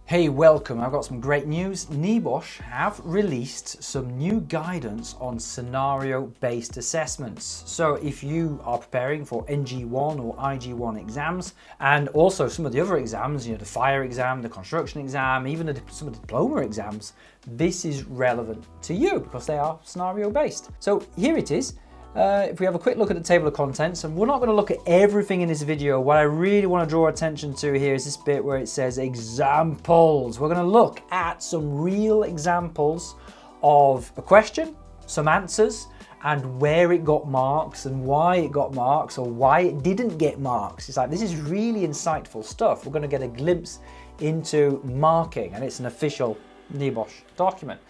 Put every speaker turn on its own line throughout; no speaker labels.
Hey, welcome. I've got some great news. NEBOSH have released some new guidance on scenario-based assessments. So if you are preparing for NG1 or IG1 exams, and also some of the other exams, the fire exam, the construction exam, even some of the diploma exams, this is relevant to you because they are scenario-based. So here it is. If we have a quick look at the table of contents, and we're not going to look at everything in this video, what I really want to draw attention to here is this bit where it says examples. We're going to look at some real examples of a question, some answers, and where it got marks and why it got marks or why it didn't get marks. It's like, this is really insightful stuff. We're going to get a glimpse into marking, and it's an official NEBOSH document.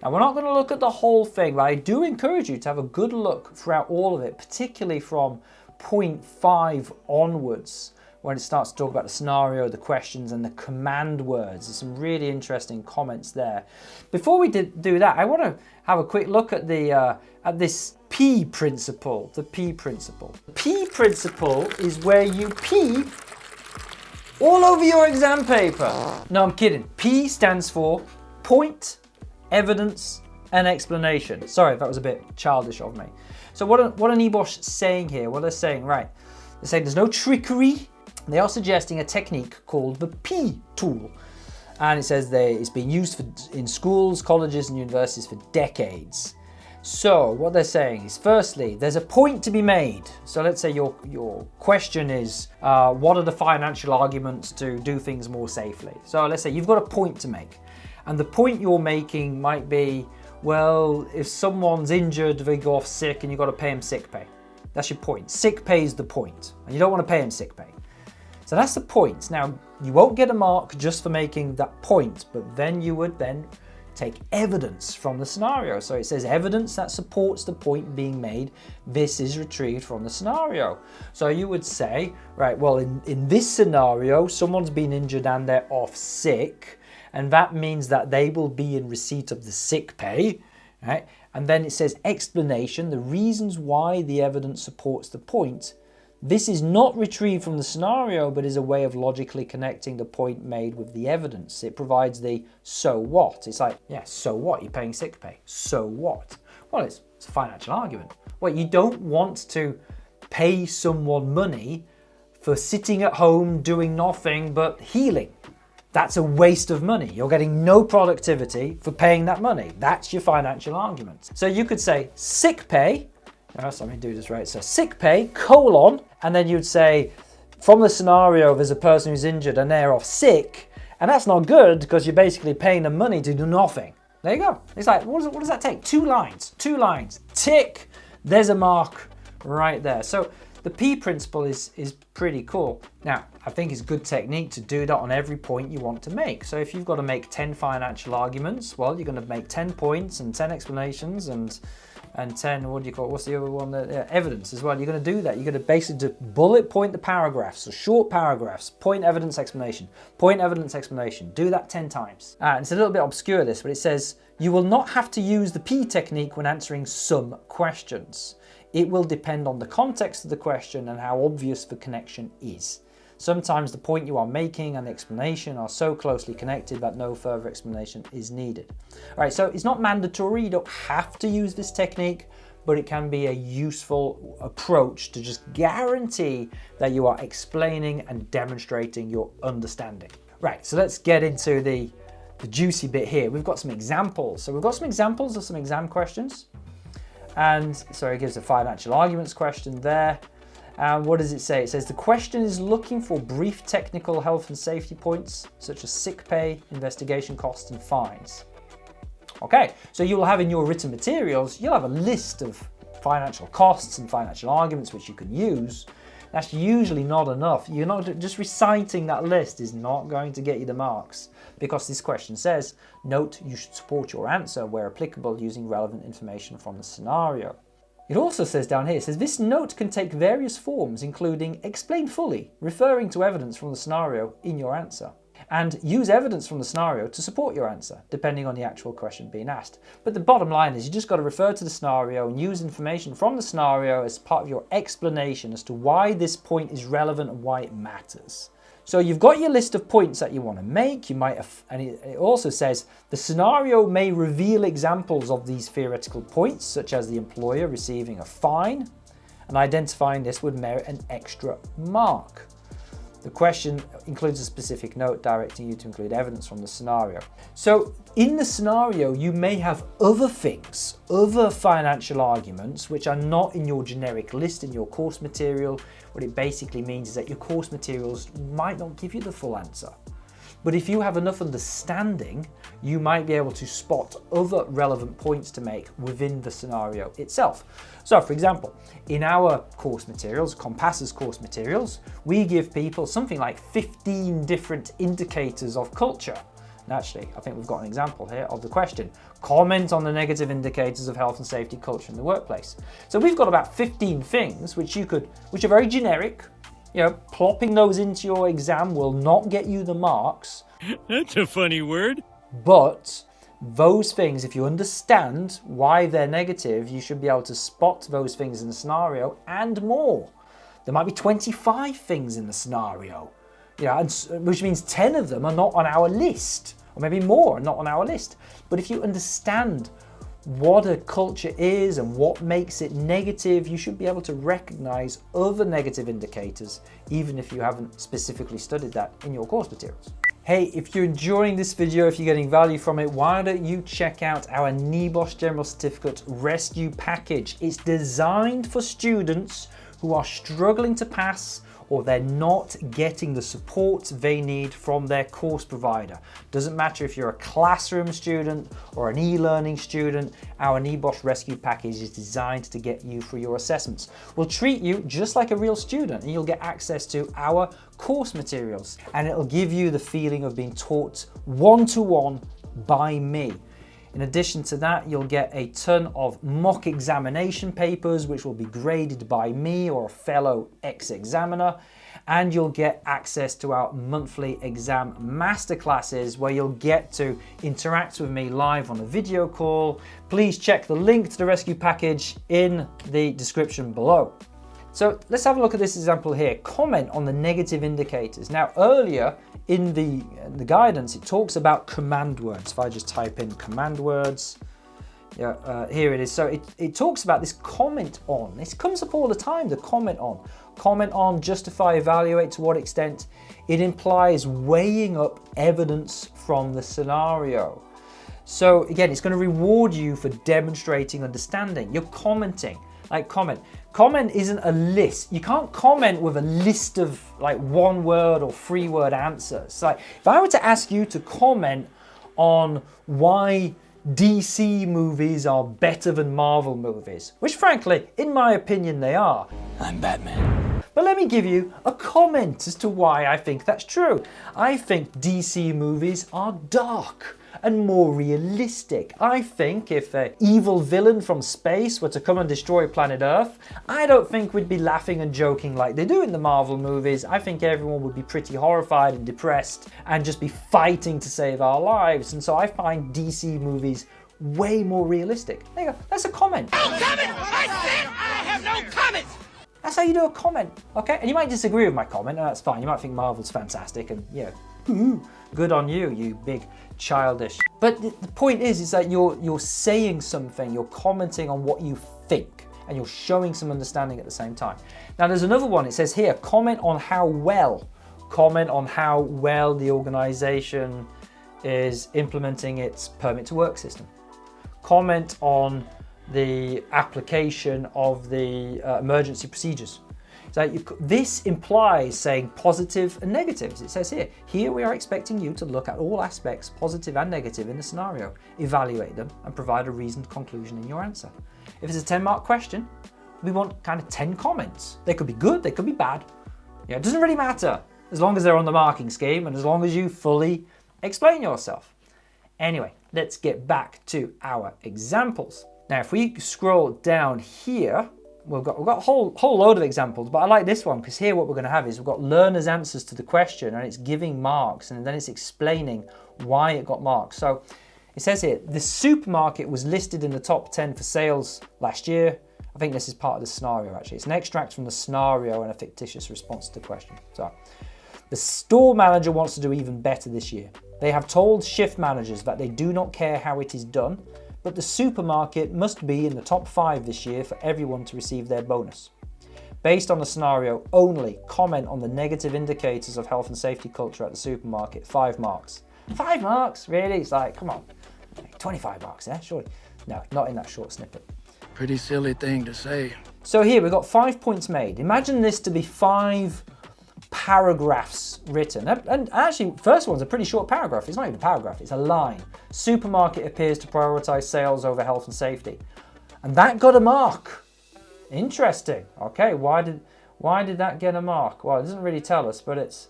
Now, we're not going to look at the whole thing, but I do encourage you to have a good look throughout all of it, particularly from point 5 onwards, when it starts to talk about the scenario, the questions, and the command words. There's some really interesting comments there. Before we do that, I want to have a quick look at this P principle, the P principle. The P principle is where you P all over your exam paper. No, I'm kidding. P stands for point, evidence, and explanation. Sorry if that was a bit childish of me. So what are NEBOSH saying here? What they're saying, right? They're saying there's no trickery. They are suggesting a technique called the P tool. And it says it's been used in schools, colleges, and universities for decades. So what they're saying is, firstly, there's a point to be made. So let's say your question is, what are the financial arguments to do things more safely? So let's say you've got a point to make. And the point you're making might be, well, if someone's injured, they go off sick and you've got to pay them sick pay. That's your point. Sick pay is the point. And you don't want to pay them sick pay. So that's the point. Now, you won't get a mark just for making that point, but then you would then take evidence from the scenario. So it says evidence that supports the point being made. This is retrieved from the scenario. So you would say, right, well, in this scenario, someone's been injured and they're off sick. And that means that they will be in receipt of the sick pay, right? And then it says explanation, the reasons why the evidence supports the point. This is not retrieved from the scenario, but is a way of logically connecting the point made with the evidence. It provides the so what. It's like, yeah, so what? You're paying sick pay. So what? Well, it's a financial argument. Well, you don't want to pay someone money for sitting at home doing nothing but healing. That's a waste of money. You're getting no productivity for paying that money. That's your financial argument. So you could say sick pay. So let me do this right. So sick pay, colon, and then you'd say from the scenario, there's a person who's injured and they're off sick, and that's not good because you're basically paying them money to do nothing. There you go. It's like, what does that take? 2 lines, 2 lines, tick, there's a mark right there. So the P principle is pretty cool. Now, I think it's a good technique to do that on every point you want to make. So if you've got to make 10 financial arguments, well, you're going to make 10 points and 10 explanations and 10, what do you call it? What's the other one? Evidence as well. You're going to do that. You're going to basically bullet point the paragraphs, so short paragraphs, point, evidence, explanation, point, evidence, explanation. Do that 10 times. It's a little bit obscure this, but it says, you will not have to use the P technique when answering some questions. It will depend on the context of the question and how obvious the connection is. Sometimes the point you are making and the explanation are so closely connected that no further explanation is needed. All right, so it's not mandatory, you don't have to use this technique, but it can be a useful approach to just guarantee that you are explaining and demonstrating your understanding. Right, so let's get into the juicy bit here. We've got some examples. So we've got some examples of some exam questions. And so it gives a financial arguments question there. And what does it say? It says the question is looking for brief technical health and safety points, such as sick pay, investigation costs, and fines. Okay, so you'll have in your written materials, you'll have a list of financial costs and financial arguments which you can use. That's usually not enough. You're not just reciting that list is not going to get you the marks, because this question says, note you should support your answer where applicable using relevant information from the scenario. It also says down here, it says this note can take various forms, including explain fully, referring to evidence from the scenario in your answer, and use evidence from the scenario to support your answer, depending on the actual question being asked. But the bottom line is you just got to refer to the scenario and use information from the scenario as part of your explanation as to why this point is relevant and why it matters. So you've got your list of points that you want to make. You might have, and it also says the scenario may reveal examples of these theoretical points, such as the employer receiving a fine, and identifying this would merit an extra mark. The question includes a specific note directing you to include evidence from the scenario. So in the scenario, you may have other things, other financial arguments, which are not in your generic list in your course material. What it basically means is that your course materials might not give you the full answer. But if you have enough understanding, you might be able to spot other relevant points to make within the scenario itself. So for example, in our course materials, Compassa's course materials, we give people something like 15 different indicators of culture. And actually, I think we've got an example here of the question. Comment on the negative indicators of health and safety culture in the workplace. So we've got about 15 things which are very generic. You know, plopping those into your exam will not get you the marks.
That's a funny word.
But those things, if you understand why they're negative, you should be able to spot those things in the scenario and more. There might be 25 things in the scenario, which means 10 of them are not on our list, or maybe more are not on our list. But if you understand what a culture is and what makes it negative, you should be able to recognize other negative indicators, even if you haven't specifically studied that in your course materials. Hey, if you're enjoying this video, if you're getting value from it, why don't you check out our NEBOSH General Certificate Rescue Package. It's designed for students who are struggling to pass or they're not getting the support they need from their course provider. Doesn't matter if you're a classroom student or an e-learning student, our NEBOSH Rescue Package is designed to get you through your assessments. We'll treat you just like a real student and you'll get access to our course materials and it'll give you the feeling of being taught one-to-one by me. In addition to that, you'll get a ton of mock examination papers, which will be graded by me or a fellow ex-examiner, and you'll get access to our monthly exam masterclasses where you'll get to interact with me live on a video call. Please check the link to the rescue package in the description below. So let's have a look at this example here. Comment on the negative indicators. Now earlier in the guidance, it talks about command words. If I just type in command words, here it is. So it talks about this comment on. This comes up all the time, the comment on. Comment on, justify, evaluate, to what extent. It implies weighing up evidence from the scenario. So again, it's going to reward you for demonstrating understanding. You're commenting. Like comment. Comment isn't a list. You can't comment with a list of like 1-word or 3-word answers. Like if I were to ask you to comment on why DC movies are better than Marvel movies, which frankly, in my opinion, they are. I'm Batman. But let me give you a comment as to why I think that's true. I think DC movies are dark and more realistic. I think if an evil villain from space were to come and destroy planet Earth, I don't think we'd be laughing and joking like they do in the Marvel movies. I think everyone would be pretty horrified and depressed and just be fighting to save our lives. And so I find DC movies way more realistic. There you go, that's a comment.
No comment! I said I have no comment!
That's how you do a comment, okay? And you might disagree with my comment, and that's fine. You might think Marvel's fantastic and yeah, good on you, you big childish. But the point is that you're saying something, you're commenting on what you think, and you're showing some understanding at the same time. Now there's another one, it says here, comment on how well the organization is implementing its permit to work system. Comment on the application of the emergency procedures. So this implies saying positive and negatives. It says here we are expecting you to look at all aspects, positive and negative, in the scenario, evaluate them, and provide a reasoned conclusion in your answer. If it's a 10-mark question, we want kind of 10 comments. They could be good, they could be bad. Yeah, it doesn't really matter, as long as they're on the marking scheme and as long as you fully explain yourself. Anyway, let's get back to our examples. Now, if we scroll down here, we've got a whole load of examples, but I like this one because here what we're going to have is we've got learners' answers to the question and it's giving marks and then it's explaining why it got marks. So it says here, the supermarket was listed in the top 10 for sales last year. I think this is part of the scenario actually. It's an extract from the scenario and a fictitious response to the question. So The store manager wants to do even better this year. They have told shift managers that they do not care how it is done, but the supermarket must be in the top 5 this year for everyone to receive their bonus. Based on the scenario only, comment on the negative indicators of health and safety culture at the supermarket. 5 marks. 5 marks? Really? It's like, come on. 25 marks, yeah? Surely. No, not in that short snippet.
Pretty silly thing to say.
So here we've got 5 points made. Imagine this to be 5 paragraphs written. And actually, first one's a pretty short paragraph. It's not even a paragraph, it's a line. Supermarket appears to prioritize sales over health and safety. And that got a mark. Interesting. Okay, why did that get a mark? Well, it doesn't really tell us, but it's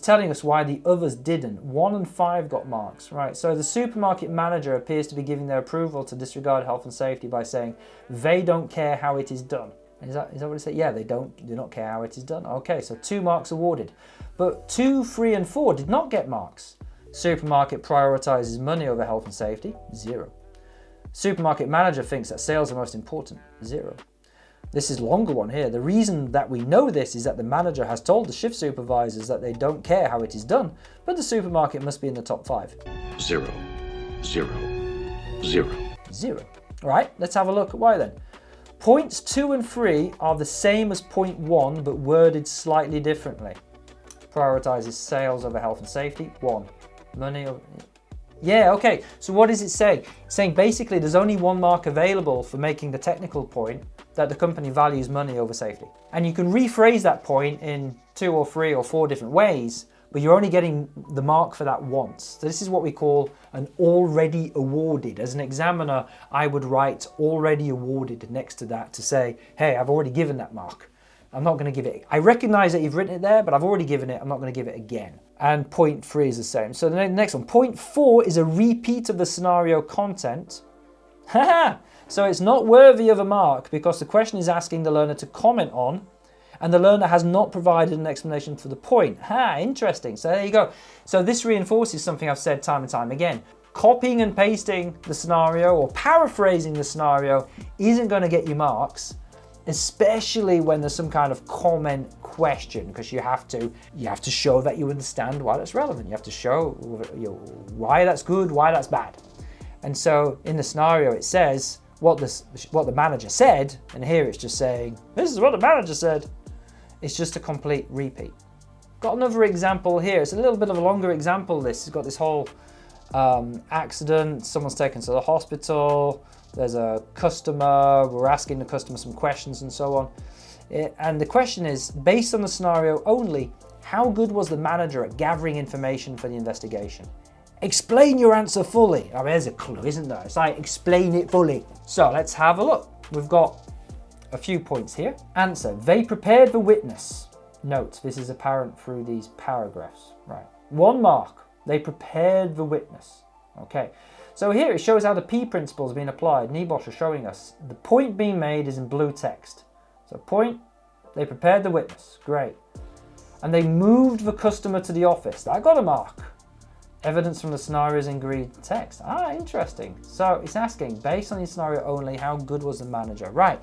telling us why the others didn't. 1 and 5 got marks, right? So the supermarket manager appears to be giving their approval to disregard health and safety by saying they don't care how it is done. Is that what it said? Yeah, they do not care how it is done. Okay, so 2 marks awarded. But 2, 3 and 4 did not get marks. Supermarket prioritizes money over health and safety, 0. Supermarket manager thinks that sales are most important, 0. This is a longer one here. The reason that we know this is that the manager has told the shift supervisors that they don't care how it is done, but the supermarket must be in the top 5.
0, 0, 0.
0. All right, let's have a look at why then. Points 2 and 3 are the same as point 1, but worded slightly differently. Prioritizes sales over health and safety, 1. Money over... Yeah, okay, so what does it say? It's saying basically there's only 1 mark available for making the technical point that the company values money over safety. And you can rephrase that point in 2 or 3 or 4 different ways, but you're only getting the mark for that once. So this is what we call an already awarded. As an examiner, I would write already awarded next to that to say, hey, I've already given that mark. I'm not going to give it. I recognize that you've written it there, but I've already given it. I'm not going to give it again. And point 3 is the same. So the next one, point 4 is a repeat of the scenario content. So it's not worthy of a mark because the question is asking the learner to comment on, and the learner has not provided an explanation for the point. Interesting. So there you go. So this reinforces something I've said time and time again. Copying and pasting the scenario or paraphrasing the scenario isn't going to get you marks, especially when there's some kind of comment question, because you have to show that you understand why that's relevant. You have to show why that's good, why that's bad. And so in the scenario it says what the manager said, and here it's just saying, this is what the manager said. It's just a complete repeat. Got another example here. It's a little bit of a longer example. This has got this whole accident. Someone's taken to the hospital. There's a customer. We're asking the customer some questions and so on. And the question is, based on the scenario only, how good was the manager at gathering information for the investigation? Explain your answer fully. I mean, there's a clue, isn't there? It's like, explain it fully. So let's have a look. We've got a few points here. Answer, they prepared the witness. Note, this is apparent through these paragraphs. Right. 1 mark, they prepared the witness. Okay. So here it shows how the P principle is being applied. NEBOSH are showing us. The point being made is in blue text. So point, they prepared the witness. Great. And they moved the customer to the office. That got a mark. Evidence from the scenario is in green text. Interesting. So it's asking, based on the scenario only, how good was the manager? Right.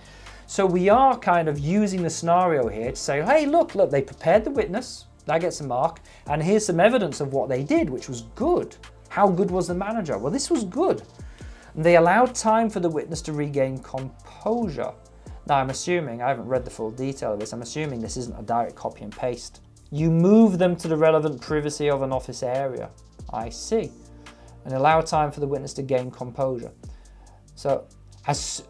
So we are kind of using the scenario here to say, hey, look, they prepared the witness. That gets a mark. And here's some evidence of what they did, which was good. How good was the manager? Well, this was good. And they allowed time for the witness to regain composure. Now, I'm assuming, I haven't read the full detail of this, I'm assuming this isn't a direct copy and paste. You move them to the relevant privacy of an office area. I see. And allow time for the witness to gain composure. So,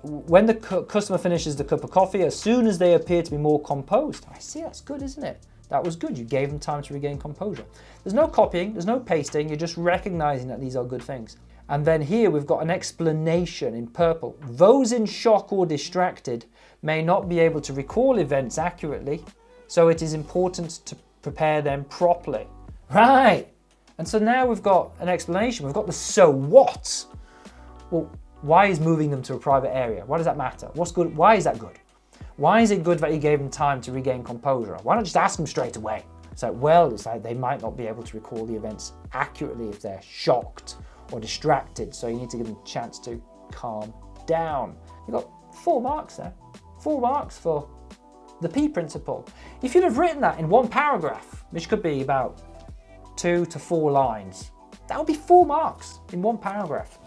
when the customer finishes the cup of coffee, as soon as they appear to be more composed. I see, that's good, isn't it? That was good. You gave them time to regain composure. There's no copying, there's no pasting, you're just recognizing that these are good things. And then here we've got an explanation in purple. Those in shock or distracted may not be able to recall events accurately, so it is important to prepare them properly. Right. And so now we've got an explanation. We've got the so what. Well, why is moving them to a private area? Why does that matter? What's good? Why is that good? Why is it good that you gave them time to regain composure? Why not just ask them straight away? It's like, well, it's like they might not be able to recall the events accurately if they're shocked or distracted. So you need to give them a chance to calm down. You've got 4 marks there. 4 marks for the P principle. If you'd have written that in one paragraph, which could be about 2 to 4 lines, that would be 4 marks in one paragraph.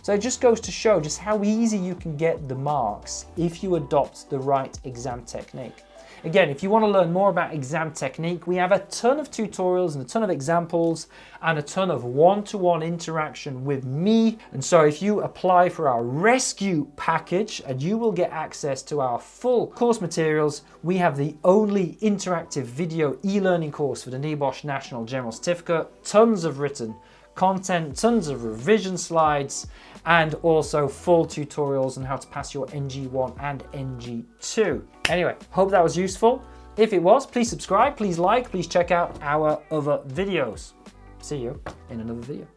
So it just goes to show just how easy you can get the marks if you adopt the right exam technique. Again, if you want to learn more about exam technique, we have a ton of tutorials and a ton of examples and a ton of one-to-one interaction with me. And so if you apply for our rescue package, and you will get access to our full course materials, we have the only interactive video e-learning course for the NEBOSH National General Certificate, tons of written content, tons of revision slides, and also full tutorials on how to pass your NG1 and NG2. Anyway, hope that was useful. If it was, please subscribe, please like, please check out our other videos. See you in another video.